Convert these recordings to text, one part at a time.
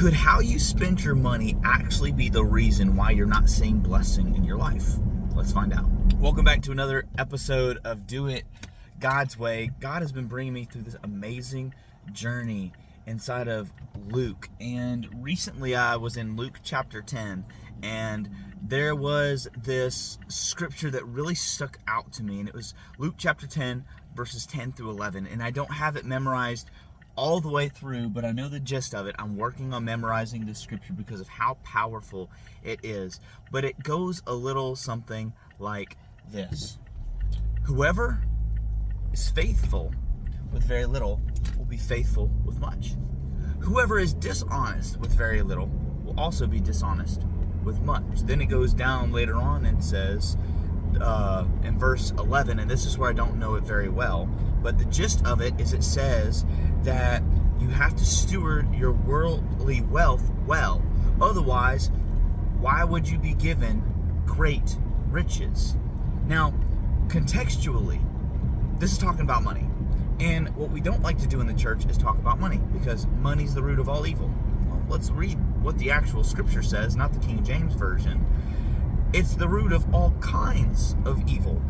Could how you spend your money actually be the reason why you're not seeing blessing in your life? Let's find out. Welcome back to another episode of Do It God's Way. God has been bringing me through this amazing journey inside of Luke. And recently I was in Luke chapter 10, and there was this scripture that really stuck out to me. And it was Luke chapter 10, verses 10 through 11. And I don't have it memorized all the way through, but I know the gist of it. I'm working on memorizing the scripture because of how powerful it is. But it goes a little something like this. Whoever is faithful with very little will be faithful with much. Whoever is dishonest with very little will also be dishonest with much. Then it goes down later on and says, in verse 11, and this is where I don't know it very well, but the gist of it is it says that you have to steward your worldly wealth well. Otherwise, why would you be given great riches? Now, contextually, this is talking about money. And what we don't like to do in the church is talk about money, because money's the root of all evil. Well, let's read what the actual scripture says, not the King James Version. It's the root of all kinds of evil.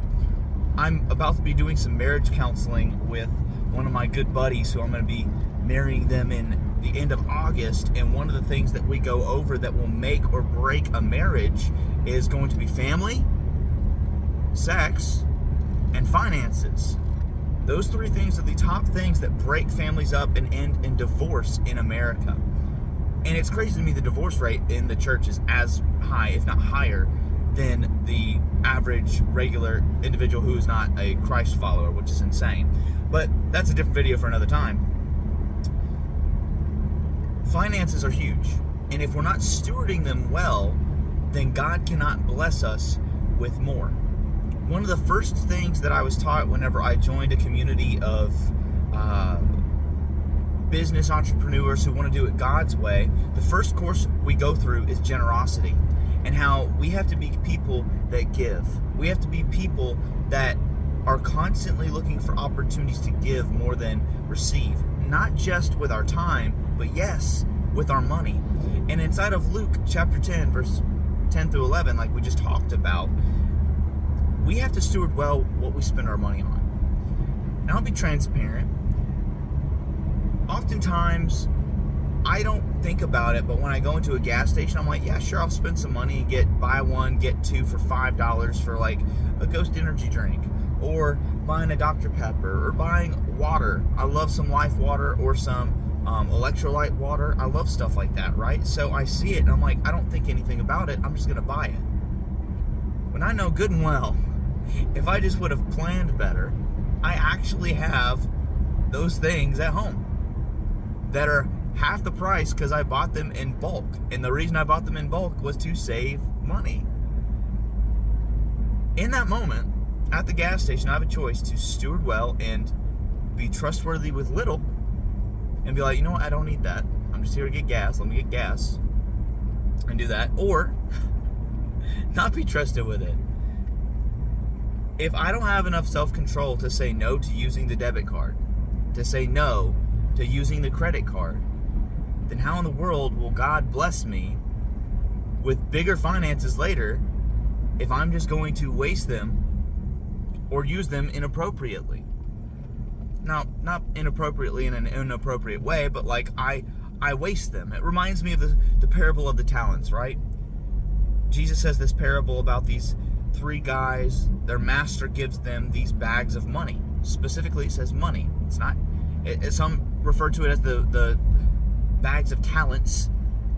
I'm about to be doing some marriage counseling with one of my good buddies who I'm going to be marrying them in the end of August. And one of the things that we go over that will make or break a marriage is going to be family, sex, and finances. Those three things are the top things that break families up and end in divorce in America. And it's crazy to me the divorce rate in the church is as high, if not higher, than the average regular individual who is not a Christ follower, which is insane. But that's a different video for another time. Finances are huge. And if we're not stewarding them well, then God cannot bless us with more. One of the first things that I was taught whenever I joined a community of business entrepreneurs who want to do it God's way, the first course we go through is generosity, and how we have to be people that give. We have to be people that are constantly looking for opportunities to give more than receive, not just with our time, but yes, with our money. And inside of Luke chapter 10, verse 10 through 11, like we just talked about, we have to steward well what we spend our money on. And I'll be transparent. Oftentimes, I don't think about it, but when I go into a gas station, I'm like, yeah, sure, I'll spend some money and buy one, get two for $5 for like a Ghost energy drink, or buying a Dr. Pepper, or buying water. I love some Life water or some electrolyte water. I love stuff like that, right? So I see it and I'm like, I don't think anything about it. I'm just going to buy it. When I know good and well, if I just would have planned better, I actually have those things at home that are half the price because I bought them in bulk. And the reason I bought them in bulk was to save money. In that moment, at the gas station, I have a choice to steward well and be trustworthy with little and be like, you know what, I don't need that. I'm just here to get gas. Let me get gas and do that. Or not be trusted with it. If I don't have enough self-control to say no to using the debit card, to say no to using the credit card, then how in the world will God bless me with bigger finances later if I'm just going to waste them or use them inappropriately? Now, not inappropriately in an inappropriate way, but like I waste them. It reminds me of the parable of the talents, right? Jesus says this parable about these three guys. Their master gives them these bags of money. Specifically, it says money. It's not. Some refer to it as the bags of talents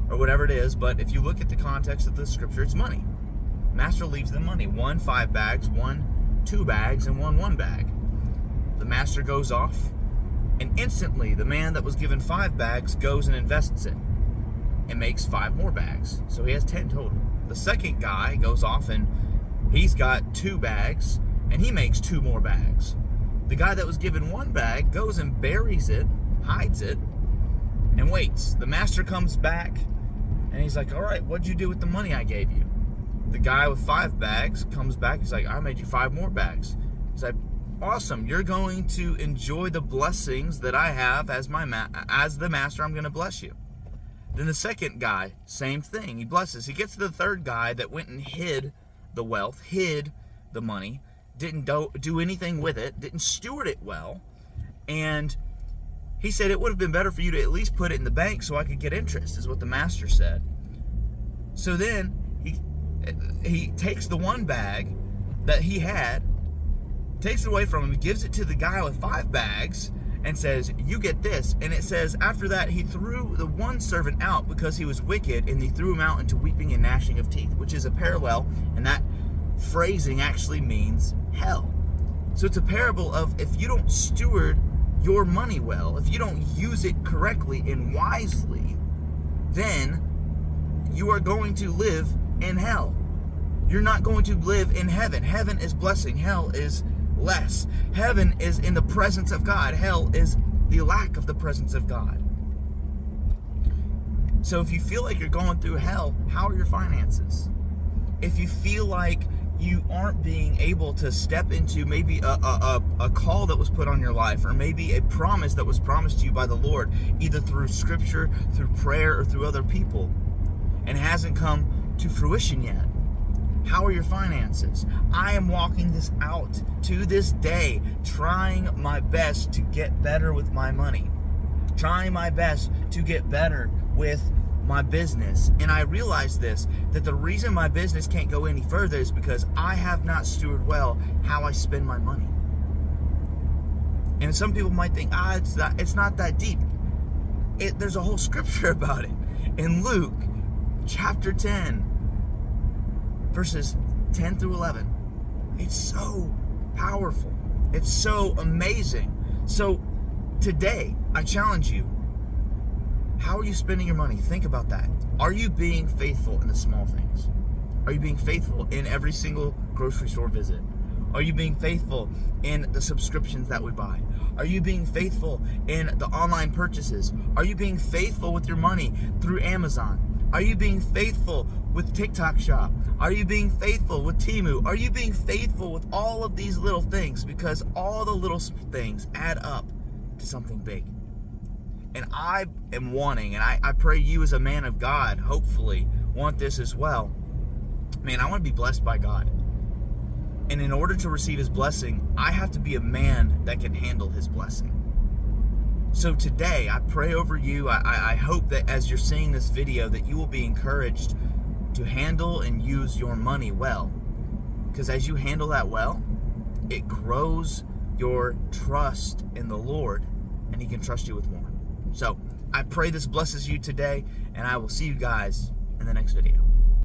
or whatever it is. But if you look at the context of the scripture, it's money. Master leaves them money. 1 5 bags, 1 2 bags, and 1 bag. The master goes off, and instantly the man that was given 5 bags goes and invests it and makes 5 more bags. So he has 10 total. The second guy goes off and he's got 2 bags and he makes 2 more bags. The guy that was given 1 bag goes and buries it, hides it, and waits. The master comes back and he's like, all right, what'd you do with the money I gave you? The guy with 5 bags comes back. He's like, I made you 5 more bags. He's like, awesome. You're going to enjoy the blessings that I have as the master. I'm going to bless you. Then the second guy, same thing. He blesses. He gets to the third guy that went and hid the wealth, hid the money, didn't do anything with it, didn't steward it well. And he said, it would have been better for you to at least put it in the bank so I could get interest, is what the master said. So then he takes the one bag that he had, takes it away from him, he gives it to the guy with 5 bags, and says, you get this. And it says, after that, he threw the one servant out because he was wicked, and he threw him out into weeping and gnashing of teeth, which is a parallel, and that phrasing actually means hell. So it's a parable of, if you don't steward your money well, if you don't use it correctly and wisely, then you are going to live in hell. You're not going to live in heaven. Heaven is blessing. Hell is less. Heaven is in the presence of God. Hell is the lack of the presence of God. So if you feel like you're going through hell, how are your finances? If you feel like you aren't being able to step into maybe a call that was put on your life, or maybe a promise that was promised to you by the Lord, either through scripture, through prayer, or through other people, and hasn't come to fruition yet, how are your finances? I am walking this out to this day, trying my best to get better with my money, trying my best to get better with my business. And I realize this, that the reason my business can't go any further is because I have not stewarded well how I spend my money. And some people might think, it's not that deep. There's a whole scripture about it. In Luke chapter 10, verses 10 through 11. It's so powerful. It's so amazing. So today, I challenge you. How are you spending your money? Think about that. Are you being faithful in the small things? Are you being faithful in every single grocery store visit? Are you being faithful in the subscriptions that we buy? Are you being faithful in the online purchases? Are you being faithful with your money through Amazon? Are you being faithful with TikTok Shop? Are you being faithful with Temu? Are you being faithful with all of these little things? Because all the little things add up to something big. And I am wanting, and I pray you as a man of God, hopefully, want this as well. Man, I want to be blessed by God. And in order to receive His blessing, I have to be a man that can handle His blessing. So today, I pray over you. I hope that as you're seeing this video, that you will be encouraged to handle and use your money well. Because as you handle that well, it grows your trust in the Lord, and He can trust you with more. So I pray this blesses you today, and I will see you guys in the next video.